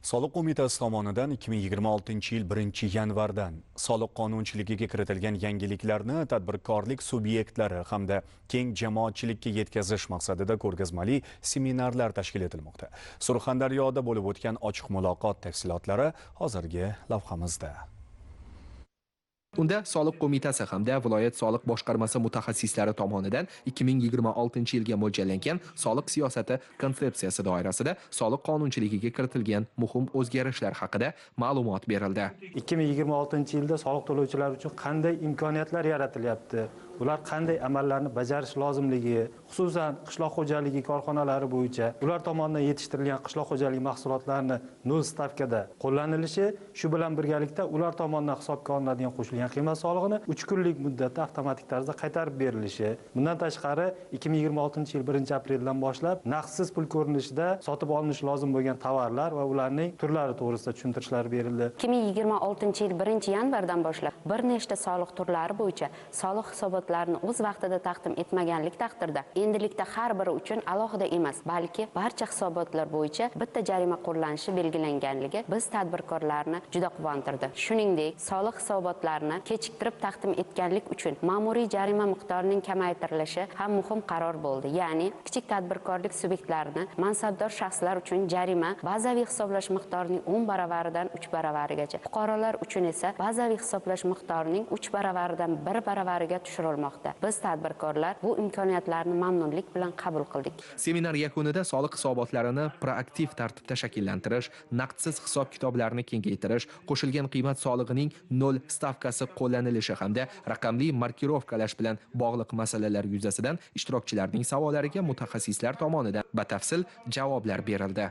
Soliq qo'mitasi tomonidan 2026-yil 1-yanvardan soliq qonunchiligiga kiritilgan yangiliklarni tadbirkorlik subyektlari hamda keng jamoatchilikka yetkazish maqsadida ko'rgazmali seminarlar tashkil etilmoqda. Surxondaryoda bo'lib o'tgan ochiq muloqot tafsilotlari hozirgi lavhamizda. Unda soliq qo'mitasi hamda viloyat soliq boshqarmasi mutaxassislari tomonidan 2026-yilga mo'ljallangan soliq siyosati konsepsiyasi doirasida soliq qonunchiligiga kiritilgan muhim o'zgarishlar haqida ma'lumot berildi. 2026-yilda soliq to'lovchilar uchun qanday imkoniyatlar yaratilyapti? Ular qanday amallarni bajarish lozimligi, xususan qishloq xo'jaligi korxonalari bo'yicha ular tomonidan yetishtirilgan qishloq xo'jaligi mahsulotlarini 0 stavkada qo'llanilishi, shu bilan birgalikda ular tomonidan hisobga olinadigan qo'shilgan qiymat solig'ini 3 kunlik muddatda avtomatik tarzda qaytarib berilishi. Bundan tashqari 2026-yil 1-apreldan boshlab naqdsiz pul ko'rinishida sotib olinishi lozim bo'lgan tovarlar va ularning turlari to'g'risida tushuntirishlar berildi. 2026-yil 1-yanvardan boshlab bir nechta soliq turlari bo'yicha soliq hisobotlarini o'z vaqtida taqdim etmaganlik taqdirda endilikda har biri uchun alohida emas, balki barcha hisobotlar bo'yicha bitta jarima qo'llanishi belgilanganligi biz tadbirkorlarni juda quvontirdi. Shuningdek, soliq hisobotlarini kechiktirib taqdim etganlik uchun ma'muriy jarima miqdorining kamaytirilishi ham muhim qaror bo'ldi. Ya'ni kichik tadbirkorlik subyektlarini mansabdor shaxslar uchun jarima bazaviy hisoblash miqdorining 10 baravaridan 3 baravarigacha, fuqarolar uchun esa bazaviy hisoblash miqdorining 3 baravaridan 1 baravariga tushirilmoqda. Biz tadbirkorlar bu imkoniyatlarni mamnunlik bilan qabul qildik. Seminar yakunida soliq hisobotlarini proaktiv tartibda shakllantirish, naqdsiz hisob kitoblarini kengaytirish, qo'shilgan qiymat solig'ining 0 stavkasi qo'llanilishi hamda raqamli markirovkalash bilan bog'liq masalalar yuzasidan ishtirokchilarning savollariga mutaxassislar tomonidan batafsil javoblar berildi.